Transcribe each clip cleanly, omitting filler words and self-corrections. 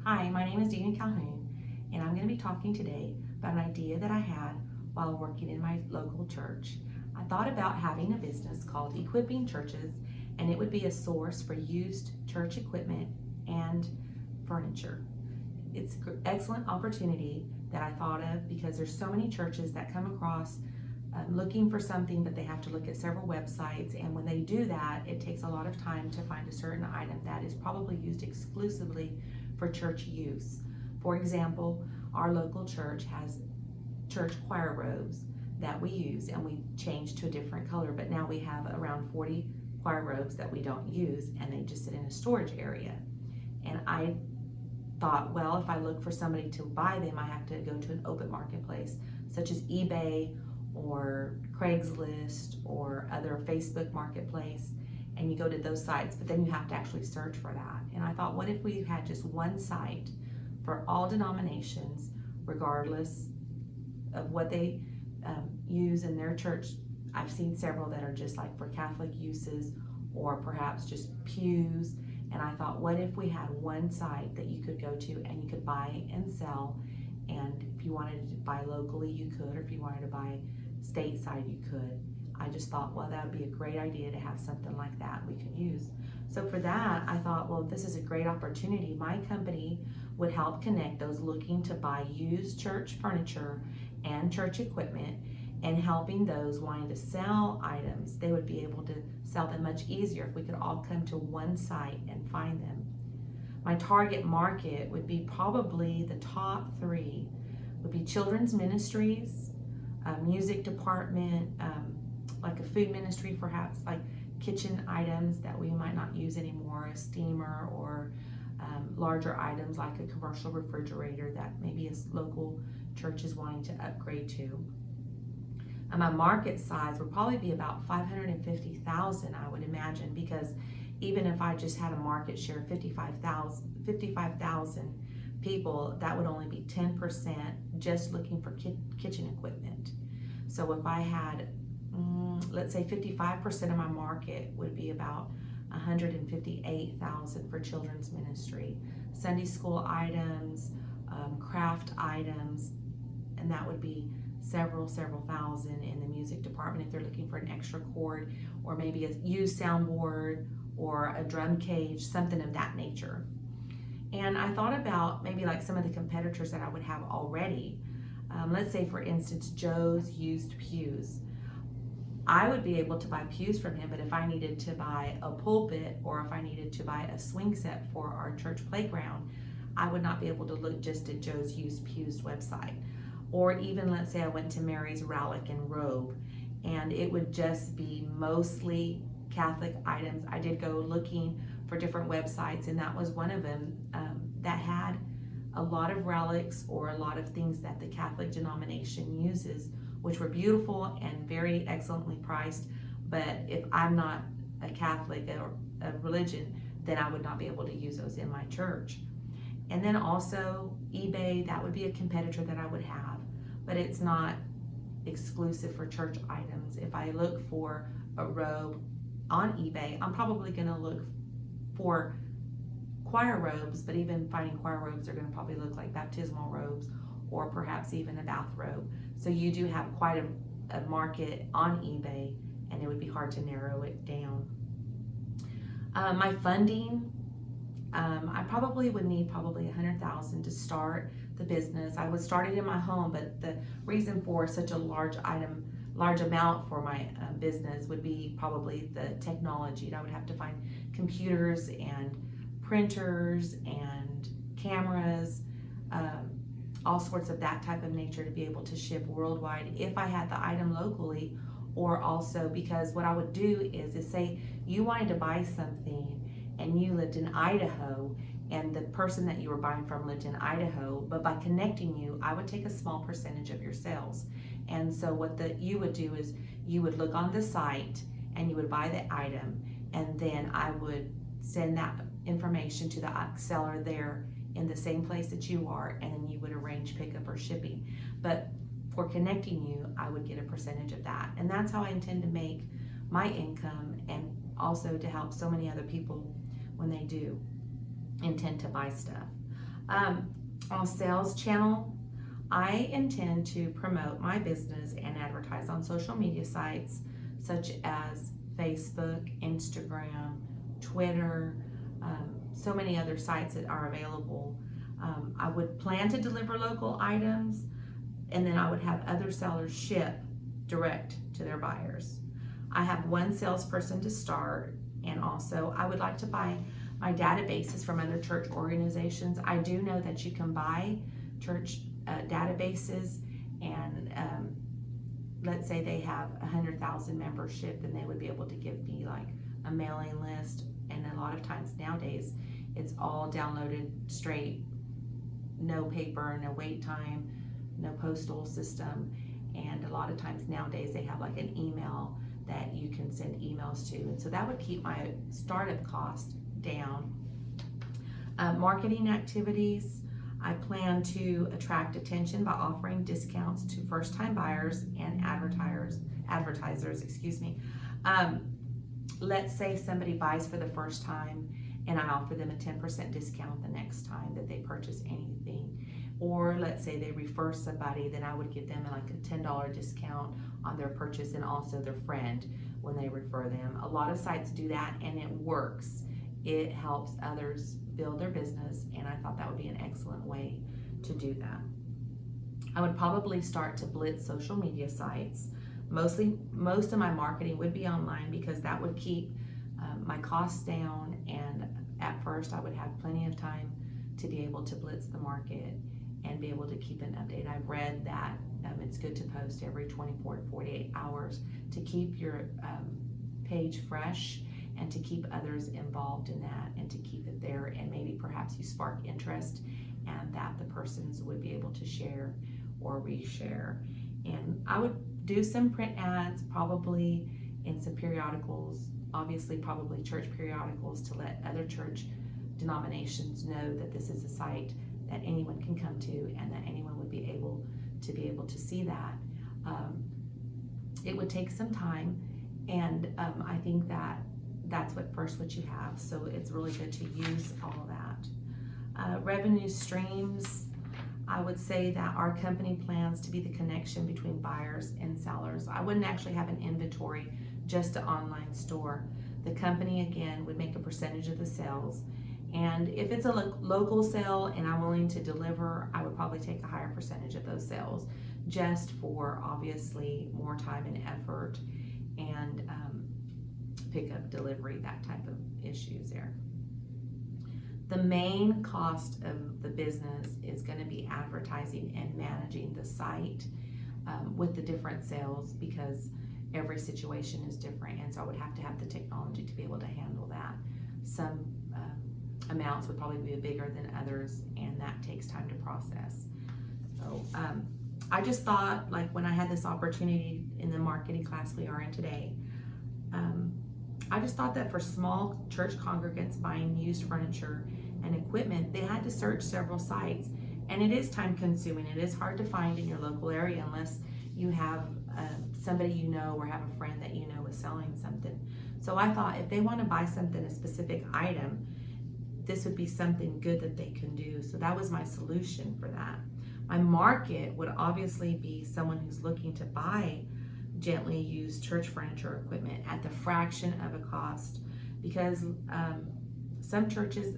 Hi, my name is Dina Calhoun, and I'm going to be talking today about an idea that I had while working in my local church. I thought about having a business called Equipping Churches, and it would be a source for used church equipment and furniture. It's an excellent opportunity that I thought of because there's so many churches that come across looking for something, but they have to look at several websites, and when they do that, it takes a lot of time to find a certain item that is probably used exclusively for church use. For example, our local church has church choir robes that we use, and we changed to a different color, but now we have around 40 choir robes that we don't use, and they just sit in a storage area. And I thought, well, if I look for somebody to buy them, I have to go to an open marketplace such as eBay or Craigslist or other Facebook marketplace, and you go to those sites, but then you have to actually search for that. And I thought, what if we had just one site for all denominations, regardless of what they use in their church? I've seen several that are just like for Catholic uses or perhaps just pews. And I thought, what if we had one site that you could go to and you could buy and sell, and if you wanted to buy locally you could, or if you wanted to buy stateside you could. I just thought, well, that would be a great idea to have something like that we could use. So for that, I thought, well, this is a great opportunity. My company would help connect those looking to buy used church furniture and church equipment, and helping those wanting to sell items. They would be able to sell them much easier if we could all come to one site and find them. My target market would be probably the top three would be children's ministries, music department, like a food ministry, perhaps like kitchen items that we might not use anymore, a steamer, or larger items like a commercial refrigerator that maybe a local church is wanting to upgrade to. And my market size would probably be about 550,000, I would imagine, because even if I just had a market share of 55,000 people, that would only be 10% just looking for kitchen equipment. So if I had, let's say 55% of my market would be about 158,000 for children's ministry, Sunday school items, craft items, and that would be several thousand in the music department if they're looking for an extra cord, or maybe a used soundboard or a drum cage, something of that nature. And I thought about maybe like some of the competitors that I would have already. Let's say, for instance, Joe's Used Pews. I would be able to buy pews from him, but if I needed to buy a pulpit or if I needed to buy a swing set for our church playground, I would not be able to look just at Joe's Used Pews website. Or even, let's say I went to Mary's Relic and Robe, and it would just be mostly Catholic items. I did go looking for different websites, and that was one of them that had a lot of relics or a lot of things that the Catholic denomination uses, which were beautiful and very excellently priced. But if I'm not a Catholic or a religion, then I would not be able to use those in my church. And then also eBay, that would be a competitor that I would have, but it's not exclusive for church items. If I look for a robe on eBay, I'm probably going to look for choir robes, but even finding choir robes are going to probably look like baptismal robes or perhaps even a bathrobe. So you do have quite a market on eBay, and it would be hard to narrow it down. My funding, I probably would need probably $100,000 to start the business. I would start it in my home, but the reason for such a large amount for my business would be probably the technology. I would have to find computers and printers and cameras, all sorts of that type of nature to be able to ship worldwide if I had the item locally, or also because what I would do is say you wanted to buy something and you lived in Idaho, and the person that you were buying from lived in Idaho, but by connecting you, I would take a small percentage of your sales. And so what you would do is you would look on the site and you would buy the item, and then I would send that information to the seller there in the same place that you are, and then you would arrange pickup or shipping. But for connecting you, I would get a percentage of that. And that's how I intend to make my income, and also to help so many other people when they do intend to buy stuff. On a sales channel, I intend to promote my business and advertise on social media sites such as Facebook, Instagram, Twitter, so many other sites that are available. I would plan to deliver local items, and then I would have other sellers ship direct to their buyers. I have one salesperson to start, and also I would like to buy my databases from other church organizations. I do know that you can buy church databases, and let's say they have 100,000 membership, then they would be able to give me like a mailing list. And a lot of times nowadays it's all downloaded straight, no paper, no wait time, no postal system. And a lot of times nowadays they have like an email that you can send emails to, and so that would keep my startup cost down. Marketing activities, I plan to attract attention by offering discounts to first-time buyers and advertisers. Let's say somebody buys for the first time and I offer them a 10% discount the next time that they purchase anything. Or let's say they refer somebody, then I would give them like a $10 discount on their purchase, and also their friend when they refer them. A lot of sites do that and it works. It helps others build their business, and I thought that would be an excellent way to do that. I would probably start to blitz social media sites. Most of my marketing would be online because that would keep my costs down, and at first I would have plenty of time to be able to blitz the market and be able to keep an update. I've read that it's good to post every 24 to 48 hours to keep your page fresh and to keep others involved in that and to keep it there, and maybe perhaps you spark interest and that the persons would be able to share or reshare. And I would do some print ads, probably in some periodicals, obviously probably church periodicals, to let other church denominations know that this is a site that anyone can come to and that anyone would be able to see that. It would take some time, and I think that's what you have, so it's really good to use all of that. Revenue streams, I would say that our company plans to be the connection between buyers and sellers. I wouldn't actually have an inventory, just an online store. The company, again, would make a percentage of the sales, and if it's a local sale and I'm willing to deliver, I would probably take a higher percentage of those sales, just for obviously more time and effort and pickup, delivery, that type of issues there. The main cost of the business is going to be advertising and managing the site with the different sales, because every situation is different, and so I would have to have the technology to be able to handle that. Some amounts would probably be bigger than others, and that takes time to process. So I just thought, like, when I had this opportunity in the marketing class we are in today, I just thought that for small church congregants buying used furniture and equipment, they had to search several sites, and it is time consuming. It is hard to find in your local area unless you have somebody you know or have a friend that you know is selling something. So I thought if they want to buy something, a specific item, this would be something good that they can do. So that was my solution for that. My market would obviously be someone who's looking to buy gently used church furniture equipment at the fraction of a cost, because some churches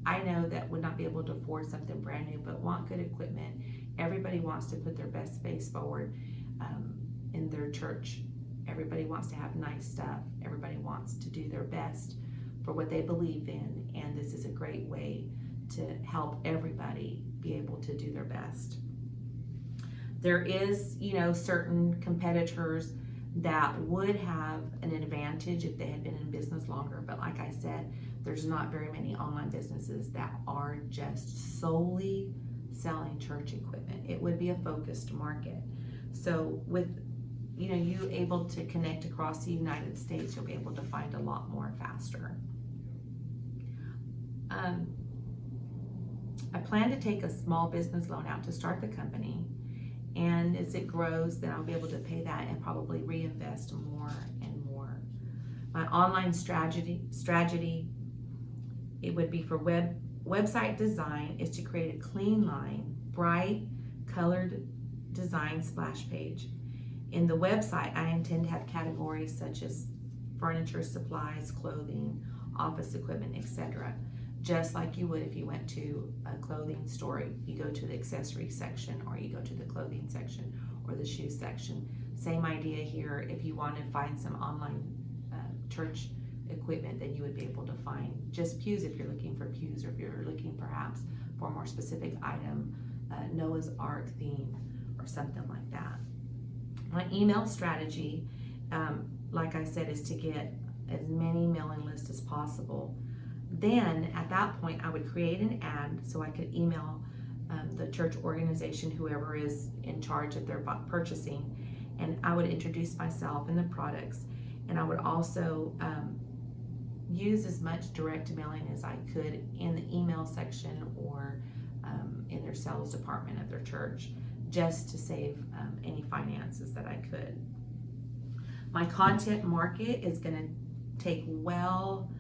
I know that would not be able to afford something brand new but want good equipment. Everybody wants to put their best face forward in their church. Everybody wants to have nice stuff. Everybody wants to do their best for what they believe in, and this is a great way to help everybody be able to do their best. There is, certain competitors that would have an advantage if they had been in business longer, but like I said, there's not very many online businesses that are just solely selling church equipment. It would be a focused market. So with you able to connect across the United States, you'll be able to find a lot more faster. I plan to take a small business loan out to start the company, and as it grows, then I'll be able to pay that and probably reinvest more and more. My online strategy, it would be for web website design is to create a clean line, bright, colored design splash page. In the website, I intend to have categories such as furniture, supplies, clothing, office equipment, etc. Just like you would if you went to a clothing store. You go to the accessory section, or you go to the clothing section, or the shoe section. Same idea here. If you want to find some online church equipment, then you would be able to find just pews if you're looking for pews, or if you're looking perhaps for a more specific item, Noah's Ark theme or something like that. My email strategy, like I said, is to get as many mailing lists as possible. Then at that point, I would create an ad so I could email the church organization, whoever is in charge of their purchasing, and I would introduce myself and the products, and I would also use as much direct mailing as I could in the email section or in their sales department of their church, just to save any finances that I could. My content market is going to take well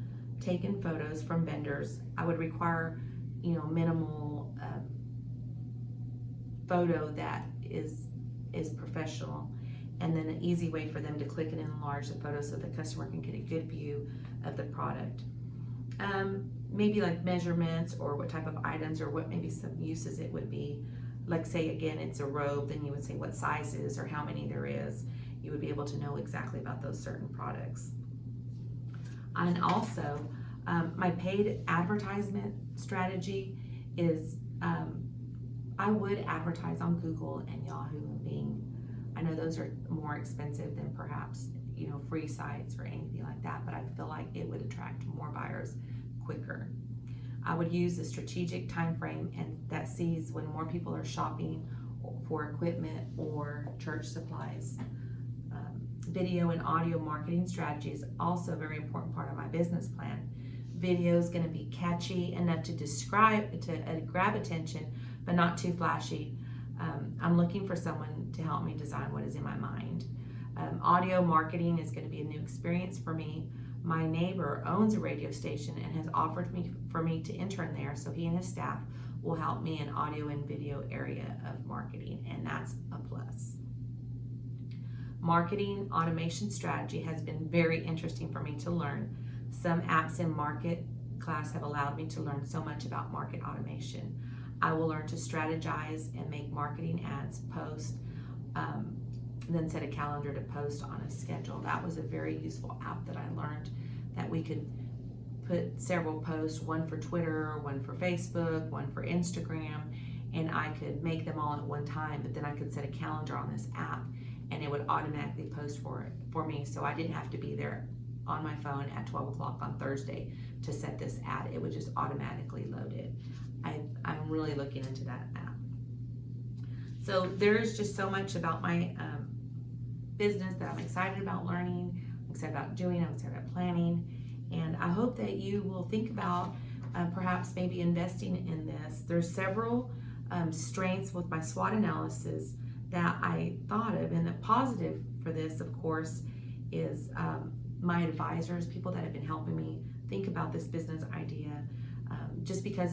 taken photos from vendors. I would require, minimal photo that is professional, and then an easy way for them to click and enlarge the photo so the customer can get a good view of the product. Maybe like measurements, or what type of items, or what maybe some uses it would be. Like, say again, it's a robe, then you would say what sizes or how many there is. You would be able to know exactly about those certain products. And also, my paid advertisement strategy is I would advertise on Google and Yahoo and Bing. I know those are more expensive than perhaps free sites or anything like that, but I feel like it would attract more buyers quicker. I would use a strategic time frame and that sees when more people are shopping for equipment or church supplies. Video and audio marketing strategy is also a very important part of my business plan. Video is going to be catchy enough to grab attention, but not too flashy. I'm looking for someone to help me design what is in my mind. Audio marketing is going to be a new experience for me. My neighbor owns a radio station and has offered for me to intern there, so he and his staff will help me in audio and video area of marketing, and that's a plus. Marketing automation strategy has been very interesting for me to learn. Some apps in market class have allowed me to learn so much about market automation. I will learn to strategize and make marketing ads, post, then set a calendar to post on a schedule. That was a very useful app that I learned, that we could put several posts, one for Twitter, one for Facebook, one for Instagram, and I could make them all at one time, but then I could set a calendar on this app and it would automatically post for me, so I didn't have to be there on my phone at 12 o'clock on Thursday to set this ad. It would just automatically load it. I'm really looking into that app. So there's just so much about my business that I'm excited about learning, I'm excited about doing, I'm excited about planning, and I hope that you will think about perhaps maybe investing in this. There's several strengths with my SWOT analysis that I thought of, and the positive for this, of course, is my advisors, people that have been helping me think about this business idea. Just because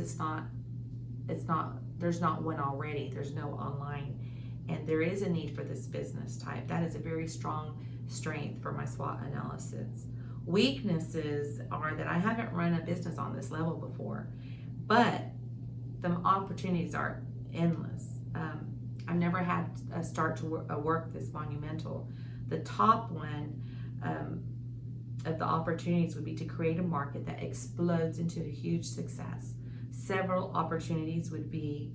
there's not one already, there's no online, and there is a need for this business type. That is a very strong strength for my SWOT analysis. Weaknesses are that I haven't run a business on this level before, but the opportunities are endless. I've never had a start to a work this monumental. The top one of the opportunities would be to create a market that explodes into a huge success. Several opportunities would be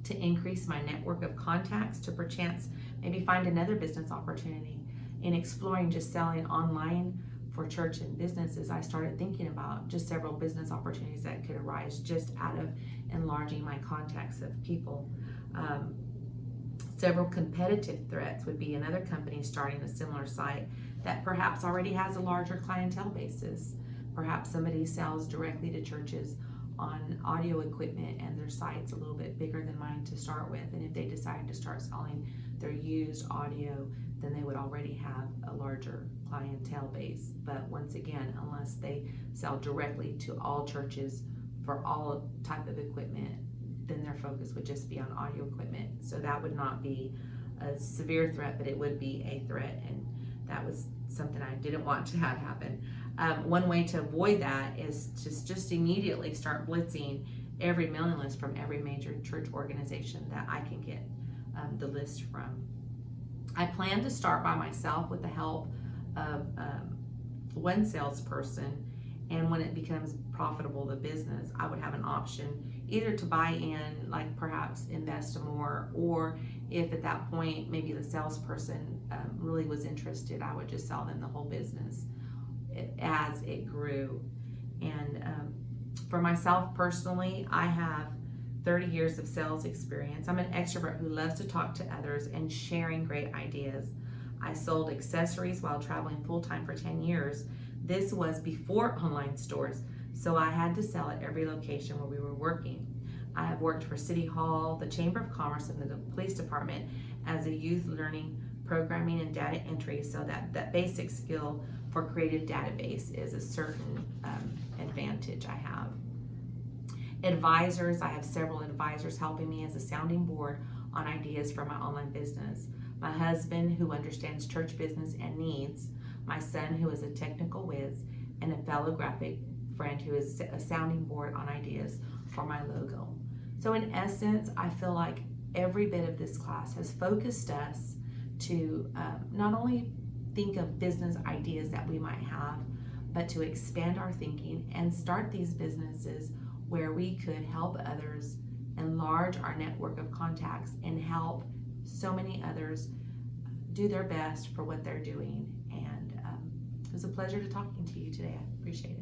to increase my network of contacts, to perchance maybe find another business opportunity. In exploring just selling online for church and businesses, I started thinking about just several business opportunities that could arise just out of enlarging my contacts of people. Several competitive threats would be another company starting a similar site that perhaps already has a larger clientele basis. Perhaps somebody sells directly to churches on audio equipment and their site's a little bit bigger than mine to start with, and if they decide to start selling their used audio, then they would already have a larger clientele base. But once again, unless they sell directly to all churches for all type of equipment, then their focus would just be on audio equipment. So that would not be a severe threat, but it would be a threat, and that was something I didn't want to have happen. One way to avoid that is just immediately start blitzing every mailing list from every major church organization that I can get the list from. I plan to start by myself with the help of one salesperson, and when it becomes profitable, the business, I would have an option either to buy in, like perhaps invest more, or if at that point maybe the salesperson really was interested, I would just sell them the whole business as it grew. And for myself personally, I have 30 years of sales experience. I'm an extrovert who loves to talk to others and sharing great ideas. I sold accessories while traveling full-time for 10 years. This was before online stores, so I had to sell at every location where we were working. I have worked for City Hall, the Chamber of Commerce, and the police department as a youth learning programming and data entry, so that basic skill for creative database is a certain advantage I have. Advisors, I have several advisors helping me as a sounding board on ideas for my online business. My husband, who understands church business and needs, my son, who is a technical whiz, and a fellow graphic friend who is a sounding board on ideas for my logo. So in essence, I feel like every bit of this class has focused us to not only think of business ideas that we might have, but to expand our thinking and start these businesses where we could help others, enlarge our network of contacts, and help so many others do their best for what they're doing. And it was a pleasure to talking to you today. I appreciate it.